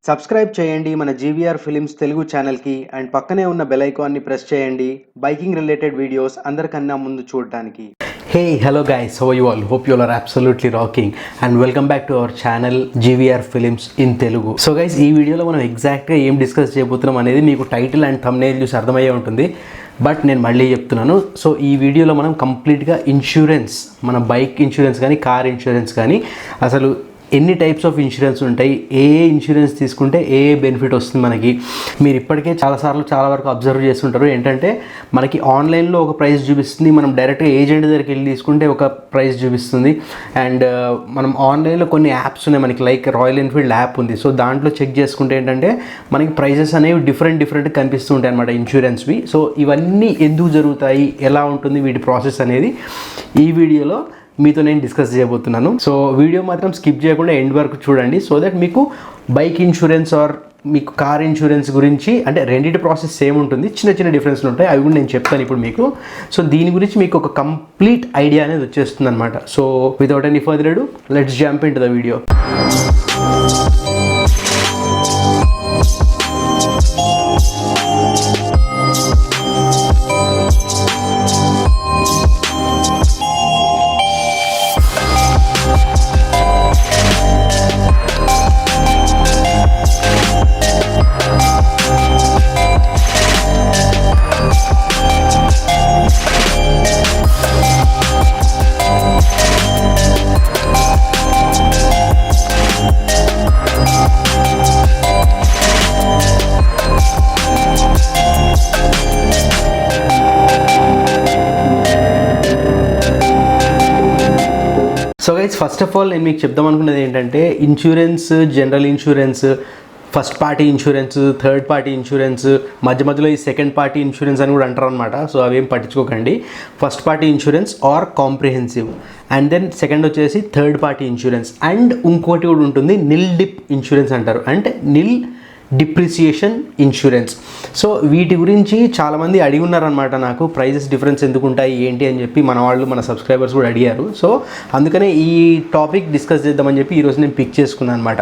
Subscribe చేయండి మన GVR films Telugu ఛానల్కి అండ్ పక్కనే ఉన్న బెల్ ఐకాన్ని ప్రెస్ చేయండి బైకింగ్ రిలేటెడ్ వీడియోస్ అందరికన్నా ముందు చూడడానికి. Hey, hello guys, how are you all? Hope you all are absolutely rocking and welcome back to our channel GVR Films in Telugu. So guys, ఈ వీడియోలో మనం ఎగ్జాక్ట్గా ఏం డిస్కస్ చేయబోతున్నాం అనేది మీకు టైటిల్ అండ్ థంబ్నెయిల్ చూసి అర్థమయ్యే ఉంటుంది. బట్ నేను మళ్ళీ చెప్తున్నాను. సో ఈ వీడియోలో మనం కంప్లీట్గా ఇన్సూరెన్స్, మన బైక్ ఇన్సూరెన్స్ కానీ కార్ ఇన్సూరెన్స్ కానీ అసలు ఎన్ని టైప్స్ ఆఫ్ ఇన్సూరెన్స్ ఉంటాయి, ఏ ఇన్సూరెన్స్ తీసుకుంటే ఏ బెనిఫిట్ వస్తుంది మనకి. మీరు ఇప్పటికే చాలా వరకు అబ్జర్వ్ చేస్తుంటారు ఏంటంటే మనకి ఆన్లైన్లో ఒక ప్రైస్ చూపిస్తుంది, మనం డైరెక్ట్గా ఏజెంట్ దగ్గరికి వెళ్ళి తీసుకుంటే ఒక ప్రైస్ చూపిస్తుంది. అండ్ మనం ఆన్లైన్లో కొన్ని యాప్స్ ఉన్నాయి మనకి, లైక్ రాయల్ ఎన్ఫీల్డ్ యాప్ ఉంది. సో దాంట్లో చెక్ చేసుకుంటే ఏంటంటే మనకి ప్రైజెస్ అనేవి డిఫరెంట్ కనిపిస్తూ ఉంటాయి అనమాట ఇన్సూరెన్స్వి. సో ఇవన్నీ ఎందుకు జరుగుతాయి, ఎలా ఉంటుంది వీటి ప్రాసెస్ అనేది ఈ వీడియోలో మీతో నేను డిస్కస్ చేయబోతున్నాను. సో వీడియో మాత్రం స్కిప్ చేయకుండా ఎండ్ వరకు చూడండి, సో దట్ మీకు బైక్ ఇన్సూరెన్స్ ఆర్ మీకు కార్ ఇన్సూరెన్స్ గురించి, అంటే రెండింటి ప్రాసెస్ సేమ్ ఉంటుంది, చిన్న డిఫరెన్స్లు ఉంటాయి, అవి కూడా నేను చెప్తాను ఇప్పుడు మీకు. సో దీని గురించి మీకు ఒక కంప్లీట్ ఐడియా అనేది వచ్చేస్తుంది అనమాట. సో వితౌట్ ఎనీ ఫర్దర్ అడు let's jump in to the video. So guys, first of all నేను మీకు చెప్దాం అనుకున్నది ఏంటంటే insurance, general insurance, first party insurance, third party insurance, మధ్యలో ఈ సెకండ్ పార్టీ ఇన్సూరెన్స్ అని కూడా అంటారు అనమాట. సో అవేం పట్టించుకోకండి. First party insurance or comprehensive, and then second వచ్చేసి థర్డ్ పార్టీ ఇన్సూరెన్స్, అండ్ ఇంకోటి కూడా ఉంటుంది నిల్ డిప్ ఇన్సూరెన్స్ అంటారు, అంటే నిల్ డిప్రిసియేషన్ ఇన్సూరెన్స్. సో వీటి గురించి చాలామంది అడిగి ఉన్నారనమాట నాకు, ప్రైజెస్ డిఫరెన్స్ ఎందుకు ఉంటాయి ఏంటి అని చెప్పి మన వాళ్ళు, మన సబ్స్క్రైబర్స్ కూడా అడిగారు. సో అందుకనే ఈ టాపిక్ డిస్కస్ చేద్దామని చెప్పి ఈరోజు నేను పిక్ చేసుకున్నాను అనమాట.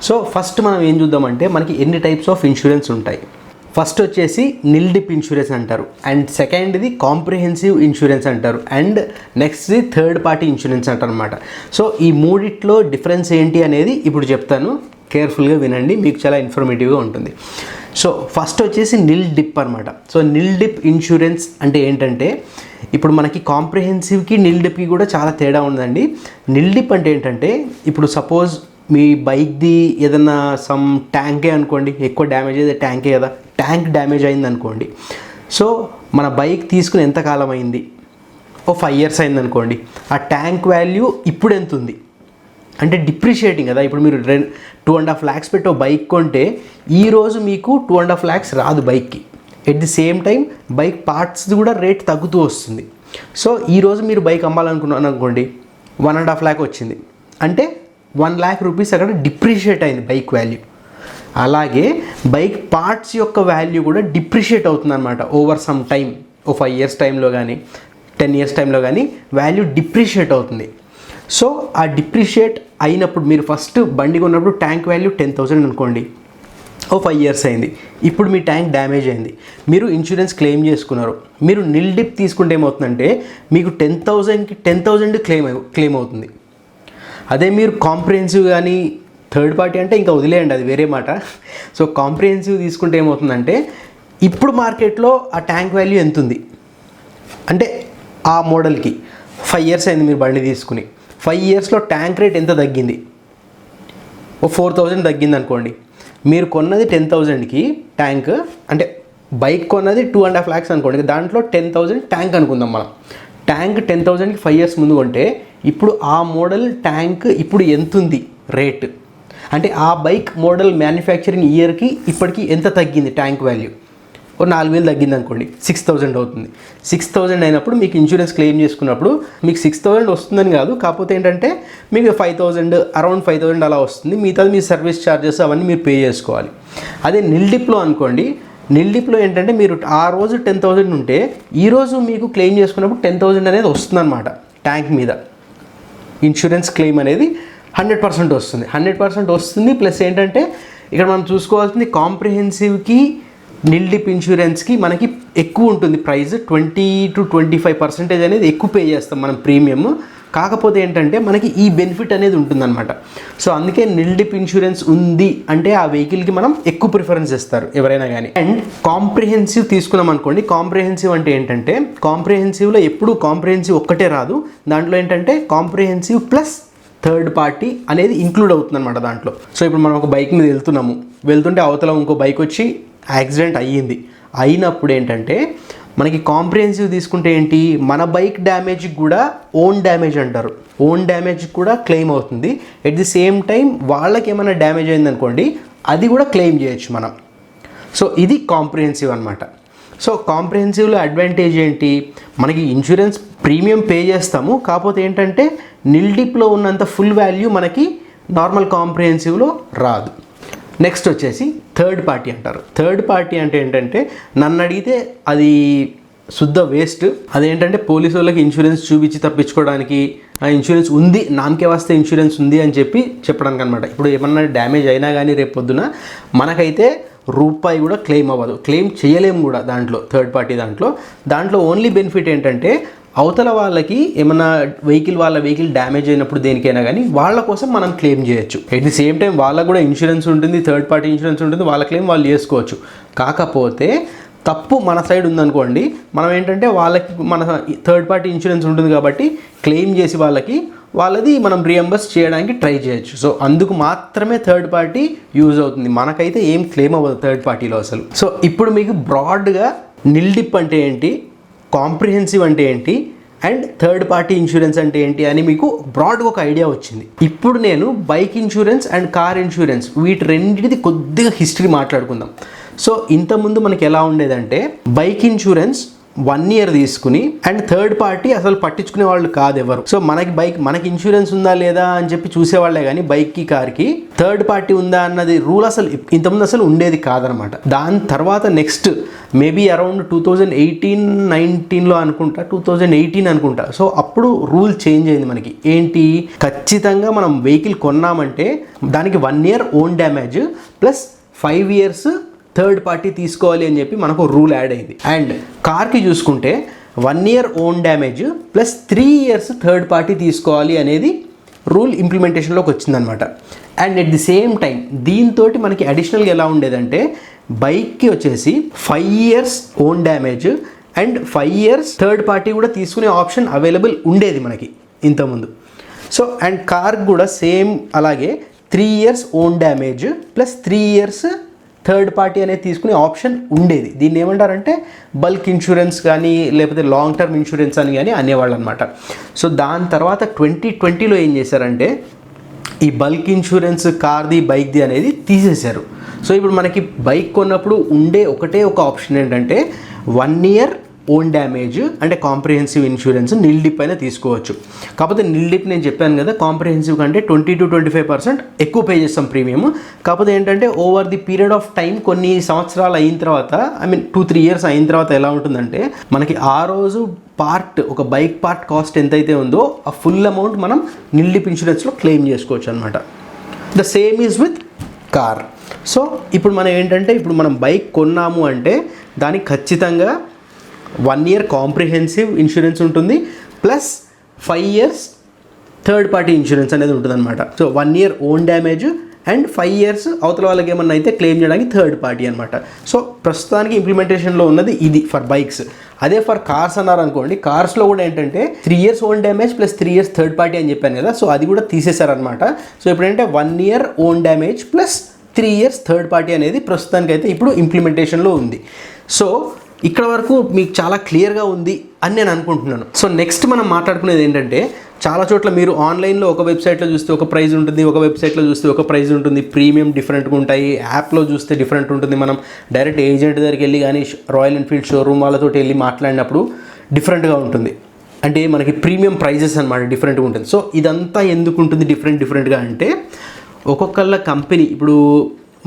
సో ఫస్ట్ మనం ఏం చూద్దామంటే మనకి ఎన్ని టైప్స్ ఆఫ్ ఇన్సూరెన్స్ ఉంటాయి. ఫస్ట్ వచ్చేసి నిల్ డిప్ ఇన్సూరెన్స్ అంటారు, అండ్ సెకండ్ది కాంప్రిహెన్సివ్ ఇన్సూరెన్స్ అంటారు, అండ్ నెక్స్ట్ది థర్డ్ పార్టీ ఇన్సూరెన్స్ అంటారు అనమాట. సో ఈ మూడిట్లో డిఫరెన్స్ ఏంటి అనేది ఇప్పుడు చెప్తాను, కేర్ఫుల్గా వినండి, మీకు చాలా ఇన్ఫర్మేటివ్గా ఉంటుంది. సో ఫస్ట్ వచ్చేసి నిల్ డిప్ అనమాట. సో నిల్ డిప్ ఇన్సూరెన్స్ అంటే ఏంటంటే ఇప్పుడు మనకి కాంప్రిహెన్సివ్కి నిల్ డిప్కి కూడా చాలా తేడా ఉందండి. నిల్ డిప్ అంటే ఏంటంటే ఇప్పుడు సపోజ్ మీ బైక్ది ఏదన్నా సమ్ ట్యాంకే అనుకోండి, ఎక్కువ డ్యామేజ్ అయితే ట్యాంకే కదా, ట్యాంక్ డ్యామేజ్ అయింది అనుకోండి. సో మన బైక్ తీసుకుని ఎంత కాలం అయింది, 5 years అయింది అనుకోండి. ఆ ట్యాంక్ వాల్యూ ఇప్పుడు ఎంత ఉంది అంటే డిప్రిషియేటింగ్ కదా. ఇప్పుడు మీరు 2.5 lakhs పెట్టి బైక్ కొంటే ఈరోజు మీకు 2.5 lakhs రాదు బైక్కి. At the same time bike parts కూడా రేట్ తగ్గుతూ వస్తుంది. సో ఈరోజు మీరు బైక్ అమ్మాలనుకున్నాను అనుకోండి, 1.5 lakh వచ్చింది అంటే 1 lakh rupees అక్కడ డిప్రిషియేట్ అయింది బైక్ వాల్యూ. అలాగే బైక్ పార్ట్స్ యొక్క వాల్యూ కూడా డిప్రిషియేట్ అవుతుంది అనమాట ఓవర్ సమ్ టైం. 5 years టైంలో కానీ 10 years టైంలో కానీ వాల్యూ డిప్రిషియేట్ అవుతుంది. సో ఆ డిప్రిషియేట్ అయినప్పుడు మీరు ఫస్ట్ బండి కొన్నప్పుడు ట్యాంక్ వాల్యూ 10,000 అనుకోండి, 5 years అయింది, ఇప్పుడు మీ ట్యాంక్ డ్యామేజ్ అయింది, మీరు ఇన్సూరెన్స్ క్లెయిమ్ చేసుకున్నారు. మీరు నిల్ డిప్ తీసుకుంటే ఏమవుతుందంటే మీకు 10,000కి 10,000 క్లెయిమ్ అవుతుంది. అదే మీరు కాంప్రిహెన్సివ్ కానీ థర్డ్ పార్టీ అంటే ఇంకా వదిలేయండి, అది వేరే మాట. సో కాంప్రిహెన్సివ్ తీసుకుంటే ఏమవుతుందంటే ఇప్పుడు మార్కెట్లో ఆ ట్యాంక్ వాల్యూ ఎంత ఉంది అంటే ఆ మోడల్కి 5 years అయింది మీరు బండి తీసుకుని, 5 yearsలో ట్యాంక్ రేట్ ఎంత తగ్గింది, 4,000 తగ్గింది అనుకోండి. మీరు కొన్నది 10,000కి ట్యాంక్, అంటే బైక్ కొన్నది 2.5 lakhs అనుకోండి, దాంట్లో 10,000 ట్యాంక్ అనుకుందాం మనం. ట్యాంక్ 10,000కి 5 years ముందు కొంటే ఇప్పుడు ఆ మోడల్ ట్యాంక్ ఇప్పుడు ఎంత ఉంది రేట్, అంటే ఆ బైక్ మోడల్ మ్యానుఫ్యాక్చరింగ్ ఇయర్కి ఇప్పటికి ఎంత తగ్గింది ట్యాంక్ వాల్యూ, 4,000 తగ్గింది అనుకోండి, 6,000 అవుతుంది. 6,000 అయినప్పుడు మీకు ఇన్సూరెన్స్ క్లెయిమ్ చేసుకున్నప్పుడు మీకు 6,000 వస్తుందని కాదు, కాకపోతే ఏంటంటే మీకు 5,000 అరౌండ్ 5,000 అలా వస్తుంది. మిగతాది మీ సర్వీస్ ఛార్జెస్ అవన్నీ మీరు పే చేసుకోవాలి. అదే నిల్ డిప్లో అనుకోండి, నిల్ డిప్లో ఏంటంటే మీరు ఆ రోజు 10,000 ఉంటే ఈరోజు మీకు క్లెయిమ్ చేసుకున్నప్పుడు 10,000 అనేది వస్తుందన్నమాట ట్యాంక్ మీద. ఇన్సూరెన్స్ క్లెయిమ్ అనేది 100% వస్తుంది. 100% వస్తుంది. ప్లస్ ఏంటంటే ఇక్కడ మనం చూసుకోవాల్సింది కాంప్రిహెన్సివ్కి నిల్ డిప్ ఇన్సూరెన్స్కి మనకి ఎక్కువ ఉంటుంది ప్రైస్, 20 to 25% అనేది ఎక్కువ పే చేస్తాం మనం ప్రీమియం. కాకపోతే ఏంటంటే మనకి ఈ బెనిఫిట్ అనేది ఉంటుందన్నమాట. సో అందుకే నిల్ డిప్ ఇన్సూరెన్స్ ఉంది అంటే ఆ వెహికల్కి మనం ఎక్కువ ప్రిఫరెన్స్ ఇస్తారు ఎవరైనా కానీ. అండ్ కాంప్రిహెన్సివ్ తీసుకున్నాం అనుకోండి, కాంప్రిహెన్సివ్ అంటే ఏంటంటే కాంప్రిహెన్సివ్లో ఎప్పుడు కాంప్రిహెన్సివ్ ఒక్కటే రాదు, దాంట్లో ఏంటంటే కాంప్రిహెన్సివ్ ప్లస్ థర్డ్ పార్టీ అనేది ఇంక్లూడ్ అవుతుంది అనమాట దాంట్లో. సో ఇప్పుడు మనం ఒక బైక్ మీద వెళ్తుంటే అవతల ఇంకో బైక్ వచ్చి యాక్సిడెంట్ అయినప్పుడు ఏంటంటే మనకి కాంప్రిహెన్సివ్ తీసుకుంటే ఏంటి, మన బైక్ డ్యామేజ్కి కూడా ఓన్ డ్యామేజ్ అంటారు, ఓన్ డ్యామేజ్ కూడా క్లెయిమ్ అవుతుంది. ఎట్ ది సేమ్ టైం వాళ్ళకి ఏమైనా డ్యామేజ్ అయిందనుకోండి అది కూడా క్లెయిమ్ చేయొచ్చు మనం. సో ఇది కాంప్రిహెన్సివ్ అనమాట. సో కాంప్రిహెన్సివ్లో అడ్వాంటేజ్ ఏంటి, మనకి ఇన్సూరెన్స్ ప్రీమియం పే చేస్తాము, కాకపోతే ఏంటంటే నిల్ డిప్లో ఉన్నంత ఫుల్ వాల్యూ మనకి నార్మల్ కాంప్రిహెన్సివ్లో రాదు. నెక్స్ట్ వచ్చేసి థర్డ్ పార్టీ అంటారు. థర్డ్ పార్టీ అంటే ఏంటంటే నన్ను అడిగితే అది శుద్ధ వేస్ట్. అదేంటంటే పోలీసు వాళ్ళకి ఇన్సూరెన్స్ చూపించి తప్పించుకోవడానికి, ఇన్సూరెన్స్ ఉంది నామకే వస్తే ఇన్సూరెన్స్ ఉంది అని చెప్పడానికి అనమాట. ఇప్పుడు ఏమన్నా డ్యామేజ్ అయినా కానీ రేపు పొద్దున మనకైతే రూపాయి కూడా క్లెయిమ్ అవ్వదు, క్లెయిమ్ చేయలేము కూడా దాంట్లో, థర్డ్ పార్టీ దాంట్లో ఓన్లీ బెనిఫిట్ ఏంటంటే అవతల వాళ్ళకి ఏమన్నా వాళ్ళ వెహికల్ డ్యామేజ్ అయినప్పుడు దేనికైనా కానీ వాళ్ళ కోసం మనం క్లెయిమ్ చేయొచ్చు. ఎట్ ది సేమ్ టైం వాళ్ళకు కూడా ఇన్సూరెన్స్ ఉంటుంది, థర్డ్ పార్టీ ఇన్సూరెన్స్ ఉంటుంది, వాళ్ళ క్లెయిమ్ వాళ్ళు చేసుకోవచ్చు. కాకపోతే తప్పు మన సైడ్ ఉందనుకోండి, మనం ఏంటంటే వాళ్ళకి మన థర్డ్ పార్టీ ఇన్సూరెన్స్ ఉంటుంది కాబట్టి క్లెయిమ్ చేసి వాళ్ళది మనం రియంబర్స్ చేయడానికి ట్రై చేయొచ్చు. సో అందుకు మాత్రమే థర్డ్ పార్టీ యూజ్ అవుతుంది, మనకైతే ఏం క్లెయిమ్ అవ్వదు థర్డ్ పార్టీలో అసలు. సో ఇప్పుడు మీకు బ్రాడ్గా నిల్ డిప్ అంటే ఏంటి, కాంప్రిహెన్సివ్ అంటే ఏంటి, అండ్ థర్డ్ పార్టీ ఇన్సూరెన్స్ అంటే ఏంటి అని మీకు బ్రాడ్గా ఒక ఐడియా వచ్చింది. ఇప్పుడు నేను bike insurance and car insurance వీటి రెండింటిది కొద్దిగా హిస్టరీ మాట్లాడుకుందాం. సో ఇంతకుముందు మనకి ఎలా ఉండేదంటే బైక్ ఇన్సూరెన్స్ 1 year తీసుకుని అండ్ థర్డ్ పార్టీ అసలు పట్టించుకునే వాళ్ళు కాదు ఎవరు. సో మనకి ఇన్సూరెన్స్ ఉందా లేదా అని చెప్పి చూసేవాళ్లే కానీ బైక్కి కార్కి థర్డ్ పార్టీ ఉందా అన్నది రూల్ అసలు ఇంతకుముందు అసలు ఉండేది కాదనమాట. దాని తర్వాత నెక్స్ట్ మేబీ అరౌండ్ 2018-19లో అనుకుంటా, 2018 అనుకుంటా. సో అప్పుడు రూల్ చేంజ్ అయింది మనకి. ఏంటి, ఖచ్చితంగా మనం వెహికల్ కొన్నామంటే దానికి 1 year own damage plus 5 years third party తీసుకోవాలి అని చెప్పి మనకు రూల్ యాడ్ అయింది. అండ్ కార్కి చూసుకుంటే 1 year own damage plus 3 years third party తీసుకోవాలి అనేది రూల్ ఇంప్లిమెంటేషన్లోకి వచ్చిందనమాట. And at the same time దీంతో మనకి అడిషనల్గా ఎలా ఉండేదంటే బైక్కి వచ్చేసి 5 years own damage and 5 years third party కూడా తీసుకునే ఆప్షన్ అవైలబుల్ ఉండేది మనకి ఇంతకుముందు. సో అండ్ కార్కి కూడా సేమ్ అలాగే 3 years own damage plus 3 years third party అనేది తీసుకునే ఆప్షన్ ఉండేది. దీన్ని ఏమంటారంటే బల్క్ ఇన్సూరెన్స్ కానీ లేకపోతే లాంగ్ టర్మ్ ఇన్సూరెన్స్ అని కానీ అనేవాళ్ళు అనమాట. సో దాని తర్వాత 2020లో ఏం చేశారంటే ఈ బల్క్ ఇన్సూరెన్స్ కార్ది బైక్ది అనేది తీసేశారు. సో ఇప్పుడు మనకి బైక్ కొన్నప్పుడు ఉండే ఒకటే ఒక ఆప్షన్ ఏంటంటే 1 year ఓన్ డ్యామేజ్ అంటే కాంప్రిహెన్సివ్ ఇన్సూరెన్స్ నిల్ డిప్ అయినా తీసుకోవచ్చు. కాకపోతే నిల్ డిప్ నేను చెప్పాను కదా కాంప్రిహెన్సివ్ కంటే 20 to 25% ఎక్కువ పే చేస్తాం ప్రీమియం. కాకపోతే ఏంటంటే over the period of time కొన్ని సంవత్సరాలు అయిన తర్వాత 2-3 years అయిన తర్వాత ఎలా ఉంటుందంటే మనకి ఆ రోజు ఒక బైక్ పార్ట్ కాస్ట్ ఎంతైతే ఉందో ఆ ఫుల్ అమౌంట్ మనం నిల్ డిప్ ఇన్సూరెన్స్లో క్లెయిమ్ చేసుకోవచ్చు అనమాట. The same is with car. So ఇప్పుడు మనం ఏంటంటే ఇప్పుడు మనం బైక్ కొన్నాము అంటే దానికి ఖచ్చితంగా 1 year కాంప్రిహెన్సివ్ ఇన్సూరెన్స్ ఉంటుంది plus 5 years third party insurance అనేది ఉంటుంది అనమాట. So 1 year own damage and 5 years అవతల వాళ్ళకి ఏమన్నా అయితే క్లెయిమ్ చేయడానికి థర్డ్ పార్టీ అనమాట. సో ప్రస్తుతానికి ఇంప్లిమెంటేషన్లో ఉన్నది ఇది ఫర్ బైక్స్. అదే ఫర్ కార్స్ అన్నారనుకోండి, కార్స్లో కూడా ఏంటంటే 3 years own damage plus 3 years third party అని చెప్పాను కదా, సో అది కూడా తీసేశారనమాట. సో ఇప్పుడు ఏంటంటే 1 year own damage plus 3 years third party అనేది ప్రస్తుతానికైతే ఇప్పుడు ఇంప్లిమెంటేషన్లో ఉంది. సో ఇక్కడ వరకు మీకు చాలా క్లియర్గా ఉంది అని నేను అనుకుంటున్నాను. సో నెక్స్ట్ మనం మాట్లాడుకునేది ఏంటంటే చాలా చోట్ల మీరు ఆన్లైన్లో ఒక వెబ్సైట్లో చూస్తే ఒక ప్రైస్ ఉంటుంది, ఒక వెబ్సైట్లో చూస్తే ఒక ప్రైస్ ఉంటుంది, ప్రీమియం డిఫరెంట్గా ఉంటాయి, యాప్లో చూస్తే డిఫరెంట్ ఉంటుంది, మనం డైరెక్ట్ ఏజెంట్ దగ్గరికి వెళ్ళి కానీ రాయల్ ఎన్ఫీల్డ్ షోరూమ్ వాళ్ళతో వెళ్ళి మాట్లాడినప్పుడు డిఫరెంట్గా ఉంటుంది. అంటే మనకి ప్రీమియం ప్రైజెస్ అనమాట డిఫరెంట్గా ఉంటుంది. సో ఇదంతా ఎందుకు ఉంటుంది డిఫరెంట్గా అంటే ఒక్కొక్కళ్ళ కంపెనీ, ఇప్పుడు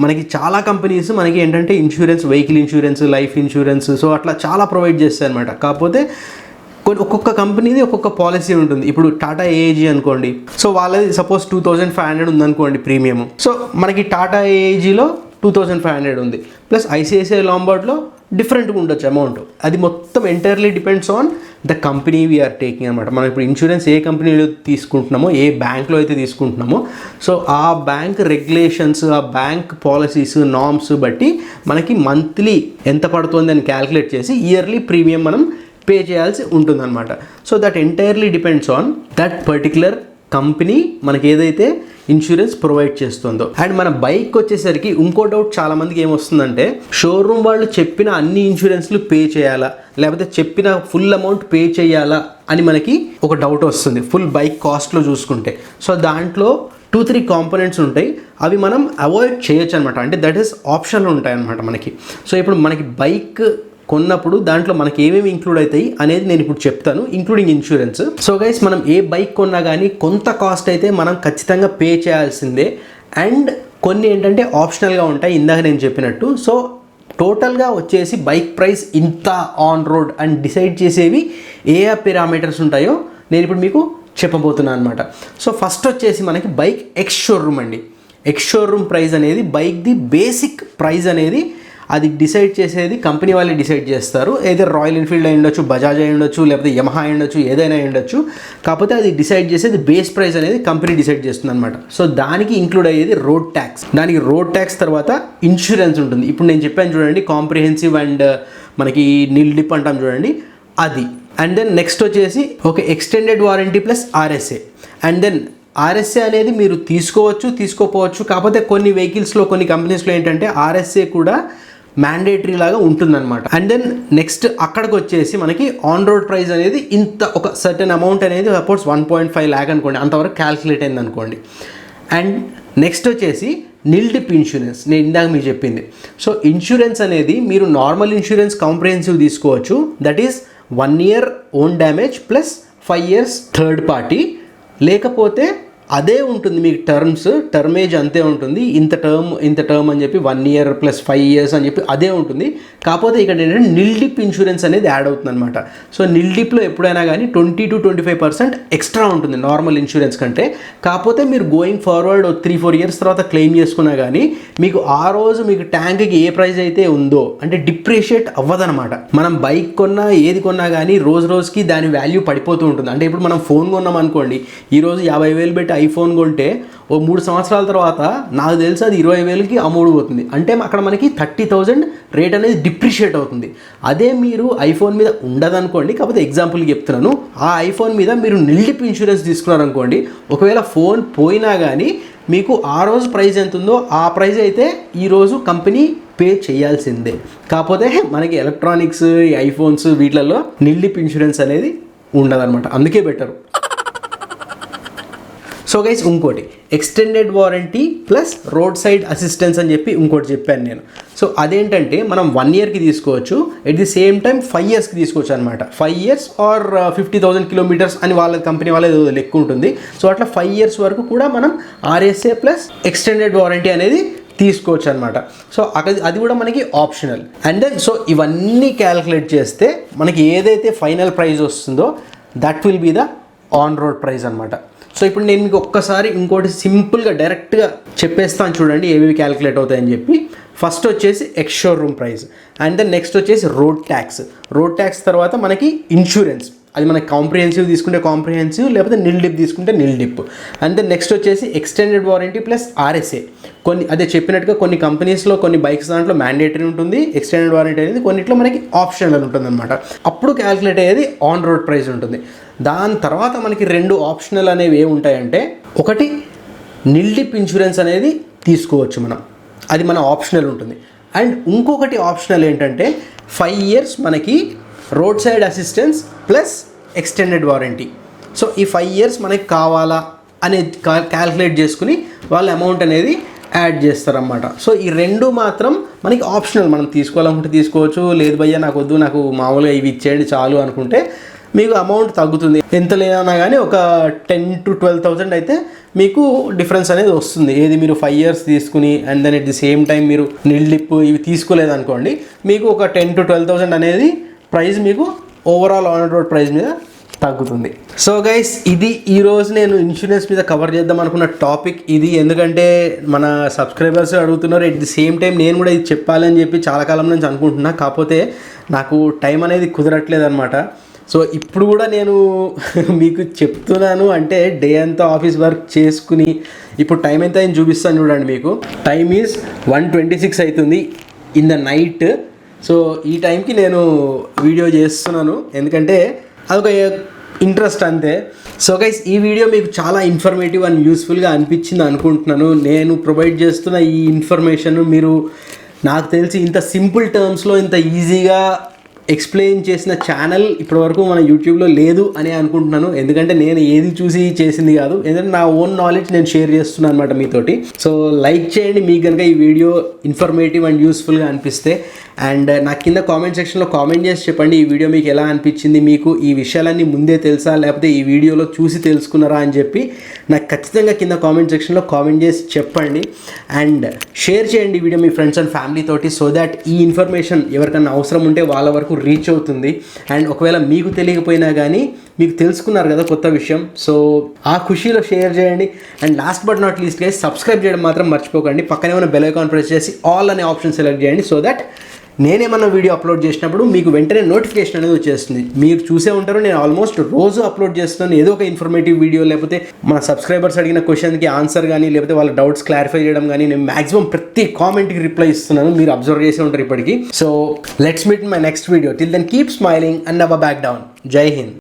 మనకి చాలా కంపెనీస్ మనకి ఏంటంటే insurance, vehicle insurance, life insurance, so అట్లా చాలా ప్రొవైడ్ చేస్తాయి అనమాట. కాకపోతే ఒక్కొక్క కంపెనీది ఒక్కొక్క పాలసీ ఉంటుంది. ఇప్పుడు టాటా ఏఏజీ అనుకోండి, సో వాళ్ళది సపోజ్ 2500 ఉందనుకోండి ప్రీమియం. సో మనకి టాటా ఏఏజీలో 2500 ఉంది, ప్లస్ ఐసిఐసిఐ లాంబార్డ్లో డిఫరెంట్గా ఉండొచ్చు అమౌంట్. అది మొత్తం entirely depends on the company we're taking అనమాట. మనం ఇప్పుడు ఇన్సూరెన్స్ ఏ కంపెనీలో తీసుకుంటున్నామో, ఏ బ్యాంక్లో అయితే తీసుకుంటున్నామో, సో ఆ బ్యాంక్ రెగ్యులేషన్స్, ఆ బ్యాంక్ పాలసీస్, నార్మ్స్ బట్టి మనకి మంత్లీ ఎంత పడుతుంది అని క్యాలిక్యులేట్ చేసి ఇయర్లీ ప్రీమియం మనం పే చేయాల్సి ఉంటుందన్నమాట. So that entirely depends on that particular company మనకి ఏదైతే ఇన్సూరెన్స్ ప్రొవైడ్ చేస్తుందో. అండ్ మన బైక్ వచ్చేసరికి ఇంకో డౌట్ చాలా మందికి ఏమొస్తుందంటే, షోరూమ్ వాళ్ళు చెప్పిన అన్ని ఇన్సూరెన్స్లు పే చేయాలా, లేకపోతే చెప్పిన ఫుల్ అమౌంట్ పే చేయాలా అని మనకి ఒక డౌట్ వస్తుంది ఫుల్ బైక్ కాస్ట్లో చూసుకుంటే. సో దాంట్లో 2-3 కాంపోనెంట్స్ ఉంటాయి, అవి మనం అవాయిడ్ చేయొచ్చు అనమాట. అంటే దట్ ఈస్ ఆప్షన్లు ఉంటాయి అనమాట మనకి. సో ఇప్పుడు మనకి బైక్ కొన్నప్పుడు దాంట్లో మనకి ఏమేమి ఇంక్లూడ్ అవుతాయి అనేది నేను ఇప్పుడు చెప్తాను, ఇంక్లూడింగ్ ఇన్సూరెన్స్. సో గైస్, మనం ఏ బైక్ కొన్నా కానీ కొంత కాస్ట్ అయితే మనం ఖచ్చితంగా పే చేయాల్సిందే. అండ్ కొన్ని ఏంటంటే ఆప్షనల్గా ఉంటాయి, ఇందాక నేను చెప్పినట్టు. సో టోటల్గా వచ్చేసి బైక్ ప్రైస్ ఇంత ఆన్ రోడ్ అండ్ డిసైడ్ చేసేవి ఏ పారామీటర్స్ ఉంటాయో నేను ఇప్పుడు మీకు చెప్పబోతున్నాను అనమాట. సో ఫస్ట్ వచ్చేసి మనకి బైక్ ఎక్స్ షోరూమ్ అండి. ఎక్స్ షోరూమ్ ప్రైస్ అనేది బైక్ది బేసిక్ ప్రైస్ అనేది అది డిసైడ్ చేసేది కంపెనీ వాళ్ళే డిసైడ్ చేస్తారు. ఏదో రాయల్ ఎన్ఫీల్డ్ అయి ఉండొచ్చు, బజాజ్ అయి ఉండొచ్చు, లేకపోతే యమహా అయి ఉండొచ్చు, ఏదైనా అయి ఉండొచ్చు. కాకపోతే అది డిసైడ్ చేసేది బేస్ ప్రైస్ అనేది కంపెనీ డిసైడ్ చేస్తుంది అనమాట. సో దానికి ఇంక్లూడ్ అయ్యేది రోడ్ ట్యాక్స్. దానికి రోడ్ ట్యాక్స్ తర్వాత ఇన్సూరెన్స్ ఉంటుంది. ఇప్పుడు నేను చెప్పాను చూడండి, కాంప్రిహెన్సివ్ అండ్ మనకి నిల్ డిప్ అంటాం చూడండి, అది. అండ్ దెన్ నెక్స్ట్ వచ్చేసి okay extended warranty plus RSA. And then RSA అనేది మీరు తీసుకోవచ్చు, తీసుకోపోవచ్చు. కాకపోతే కొన్ని వెహికల్స్లో, కొన్ని కంపెనీస్లో ఏంటంటే ఆర్ఎస్ఏ కూడా మ్యాండేటరీ లాగా ఉంటుందన్నమాట. అండ్ దెన్ నెక్స్ట్ అక్కడికి వచ్చేసి మనకి ఆన్ రోడ్ ప్రైస్ అనేది ఇంత ఒక సర్టెన్ అమౌంట్ అనేది సపోజ్ 1.5 lakh అనుకోండి, అంతవరకు క్యాల్కులేట్ అయింది అనుకోండి. అండ్ నెక్స్ట్ వచ్చేసి నిల్ డిప్ ఇన్సూరెన్స్, నేను ఇందాక మీకు చెప్పింది. సో ఇన్సూరెన్స్ అనేది మీరు నార్మల్ ఇన్సూరెన్స్ కాంప్రిహెన్సివ్ తీసుకోవచ్చు, that is 1 year own damage plus 5 years third party. లేకపోతే అదే ఉంటుంది మీకు టర్మేజ్ అంతే ఉంటుంది, ఇంత టర్మ్ అని చెప్పి 1 year ప్లస్ 5 years అని చెప్పి అదే ఉంటుంది. కాకపోతే ఇక్కడ ఏంటంటే నిల్ డిప్ ఇన్సూరెన్స్ అనేది యాడ్ అవుతుంది అనమాట. సో నిల్ డిప్లో ఎప్పుడైనా కానీ 20-25% ఎక్స్ట్రా ఉంటుంది నార్మల్ ఇన్సూరెన్స్ కంటే. కాకపోతే మీరు గోయింగ్ ఫార్వర్డ్ 3-4 years తర్వాత క్లెయిమ్ చేసుకున్నా కానీ మీకు ఆ రోజు మీకు ట్యాంక్కి ఏ ప్రైస్ అయితే ఉందో అంటే డిప్రిషియేట్ అవ్వదనమాట. మనం బైక్ కొన్నా ఏది కొన్నా కానీ రోజు రోజుకి దాని వాల్యూ పడిపోతూ ఉంటుంది. అంటే ఇప్పుడు మనం ఫోన్ కొన్నాం అనుకోండి, ఈరోజు 50,000 పెట్టి ఐఫోన్ కొంటే ఓ 3 సంవత్సరాల తర్వాత నాకు తెలిసి అది 20,000కి అమ్ముడుపోతుంది. అంటే అక్కడ మనకి 30,000 రేట్ అనేది డిప్రిషియేట్ అవుతుంది. అదే మీరు ఐఫోన్ మీద ఉండదనుకోండి, కాకపోతే ఎగ్జాంపుల్కి చెప్తున్నాను, ఆ ఐఫోన్ మీద మీరు నిల్ డిప్ ఇన్సూరెన్స్ తీసుకున్నారనుకోండి, ఒకవేళ ఫోన్ పోయినా కానీ మీకు ఆ రోజు ప్రైస్ ఎంత ఉందో ఆ ప్రైస్ అయితే ఈరోజు కంపెనీ పే చేయాల్సిందే. కాకపోతే మనకి ఎలక్ట్రానిక్స్, ఐఫోన్స్ వీటిలలో నిల్ డిప్ ఇన్సూరెన్స్ అనేది ఉండదన్నమాట, అందుకే బెటర్. సో గైస్, ఇంకోటి extended warranty plus road side assistance అని చెప్పి ఇంకోటి చెప్పాను నేను. సో అదేంటంటే మనం 1 yearకి తీసుకోవచ్చు, ఎట్ ది సేమ్ టైం 5 yearsకి తీసుకోవచ్చు అనమాట. 5 years ఆర్ 50,000 kilometers అని వాళ్ళ కంపెనీ వాళ్ళ లెక్క ఉంటుంది. సో అట్లా 5 years వరకు కూడా మనం ఆర్ఎస్ఏ ప్లస్ ఎక్స్టెండెడ్ వారంటీ అనేది తీసుకోవచ్చు అనమాట. సో అది కూడా మనకి ఆప్షనల్. అండ్ దెన్ సో ఇవన్నీ క్యాలిక్యులేట్ చేస్తే మనకి ఏదైతే ఫైనల్ ప్రైస్ వస్తుందో that will be the on road price అనమాట. సో ఇప్పుడు నేను మీకు ఒక్కసారి ఇంకోటి సింపుల్గా డైరెక్ట్గా చెప్పేస్తాను చూడండి ఏవేవి క్యాలిక్యులేట్ అవుతాయని చెప్పి. ఫస్ట్ వచ్చేసి ex showroom price, and then next వచ్చేసి రోడ్ ట్యాక్స్ తర్వాత మనకి ఇన్సూరెన్స్, అది మనకి కాంప్రిహెన్సివ్ తీసుకుంటే కాంప్రిహెన్సివ్, లేకపోతే నిల్ డిప్ తీసుకుంటే నిల్ డిప్. అండ్ దెన్ నెక్స్ట్ వచ్చేసి ఎక్స్టెండెడ్ వారంటీ ప్లస్ ఆర్ఎస్ఏ. అదే చెప్పినట్టుగా కొన్ని కంపెనీస్లో కొన్ని బైక్స్ దాంట్లో మ్యాండేటరీ ఉంటుంది, ఎక్స్టెండెడ్ వారంటీ అనేది కొన్నిట్లో మనకి ఆప్షనల్ ఉంటుంది అనమాట. అప్పుడు క్యాలిక్యులేట్ అయ్యేది ఆన్ రోడ్ ప్రైస్ ఉంటుంది. దాని తర్వాత మనకి 2 ఆప్షనల్ అనేవి ఏముంటాయంటే, ఒకటి నిల్ డిప్ ఇన్సూరెన్స్ అనేది తీసుకోవచ్చు మనం, అది మన ఆప్షనల్ ఉంటుంది. అండ్ ఇంకొకటి ఆప్షనల్ ఏంటంటే 5 years మనకి road side assistance plus extended warranty. So ఈ 5 years మనకి కావాలా అనేది క్యాల్కులేట్ చేసుకుని వాళ్ళ అమౌంట్ అనేది యాడ్ చేస్తారన్నమాట. సో ఈ 2 మాత్రం మనకి ఆప్షనల్, మనం తీసుకోవాలనుకుంటే తీసుకోవచ్చు, లేదు భయ్యా నాకు వద్దు, నాకు మామూలుగా ఇవి ఇచ్చేయండి చాలు అనుకుంటే మీకు అమౌంట్ తగ్గుతుంది. ఎంత లేదన్నా కానీ ఒక 10,000-12,000 అయితే మీకు డిఫరెన్స్ అనేది వస్తుంది. ఏది మీరు 5 years తీసుకుని and then at the same time మీరు నిల్ డిప్ ఇవి తీసుకోలేదనుకోండి, మీకు ఒక 10,000-12,000 అనేది ప్రైస్ మీకు ఓవరాల్ ఆన్ రోడ్ ప్రైస్ మీద తగ్గుతుంది. సో గైస్, ఇది ఈరోజు నేను ఇన్సూరెన్స్ మీద కవర్ చేద్దాం అనుకున్న టాపిక్ ఇది. ఎందుకంటే మన సబ్స్క్రైబర్స్ అడుగుతున్నారు, ఎట్ ది సేమ్ టైం నేను కూడా ఇది చెప్పాలని చెప్పి చాలా కాలం నుంచి అనుకుంటున్నా. కాకపోతే నాకు టైం అనేది కుదరట్లేదు అనమాట. సో ఇప్పుడు కూడా నేను మీకు చెప్తున్నాను, అంటే డే అంతా ఆఫీస్ వర్క్ చేసుకుని ఇప్పుడు టైం ఎంత అయింది చూపిస్తాను చూడండి. మీకు టైం ఈజ్ 1:26 అవుతుంది ఇన్ ద నైట్. సో ఈ టైంకి నేను వీడియో చేస్తున్నాను, ఎందుకంటే అదొక ఇంట్రెస్ట్ అంతే. సో గైస్, ఈ వీడియో మీకు చాలా ఇన్ఫర్మేటివ్ అండ్ యూస్ఫుల్గా అనిపించింది అనుకుంటున్నాను. నేను ప్రొవైడ్ చేస్తున్న ఈ ఇన్ఫర్మేషన్ మీరు నాకు తెలిసి ఇంత సింపుల్ టర్మ్స్లో ఇంత ఈజీగా ఎక్స్ప్లెయిన్ చేసిన ఛానల్ ఇప్పటివరకు మన యూట్యూబ్లో లేదు అని అనుకుంటున్నాను. ఎందుకంటే నేను ఏది చూసి చేసింది కాదు, ఎందుకంటే నా ఓన్ నాలెడ్జ్ నేను షేర్ చేస్తున్నాను అనమాట మీతోటి. సో లైక్ చేయండి మీకు కనుక ఈ వీడియో ఇన్ఫర్మేటివ్ అండ్ యూస్ఫుల్గా అనిపిస్తే. అండ్ నాకు కింద కామెంట్ సెక్షన్లో కామెంట్ చేసి చెప్పండి ఈ వీడియో మీకు ఎలా అనిపించింది, మీకు ఈ విషయాలన్నీ ముందే తెలుసా లేకపోతే ఈ వీడియోలో చూసి తెలుసుకున్నారా అని చెప్పి నాకు ఖచ్చితంగా కింద కామెంట్ సెక్షన్లో కామెంట్ చేసి చెప్పండి. అండ్ షేర్ చేయండి ఈ video me friends and family తోటి, సో దాట్ ఈ ఇన్ఫర్మేషన్ ఎవరికన్నా అవసరం ఉంటే వాళ్ళ వరకు రీచ్ అవుతుంది. అండ్ ఒకవేళ మీకు తెలియకపోయినా కానీ మీకు తెలుసుకున్నారు కదా కొత్త విషయం, సో ఆ ఖుషీలో షేర్ చేయండి. And last but not least guys, subscribe చేయడం మాత్రం మర్చిపోకండి. పక్కనే ఉన్న బెల్ ఐకాన్ ప్రెస్ చేసి ఆల్ అనే ఆప్షన్ సెలెక్ట్ చేయండి, సో దట్ నేనేమన్నా వీడియో అప్లోడ్ చేసినప్పుడు మీకు వెంటనే నోటిఫికేషన్ అనేది వచ్చేస్తుంది. మీరు చూసే ఉంటారు, నేను ఆల్మోస్ట్ రోజు అప్లోడ్ చేస్తున్నాను ఏదో ఒక ఇన్ఫర్మేటివ్ వీడియో, లేకపోతే మన సబ్స్క్రైబర్స్ అడిగిన క్వశ్చన్కి ఆన్సర్ కానీ లేకపోతే వాళ్ళ డౌట్స్ క్లారిఫై చేయడం కానీ నేను మాక్సిమం ప్రతి కామెంట్కి రిప్లై ఇస్తున్నాను. మీరు అబ్జర్వ్ చేసి ఉంటారు ఇప్పటికీ. So let's meet my next video. Till then keep smiling and never back down. జై హింద్.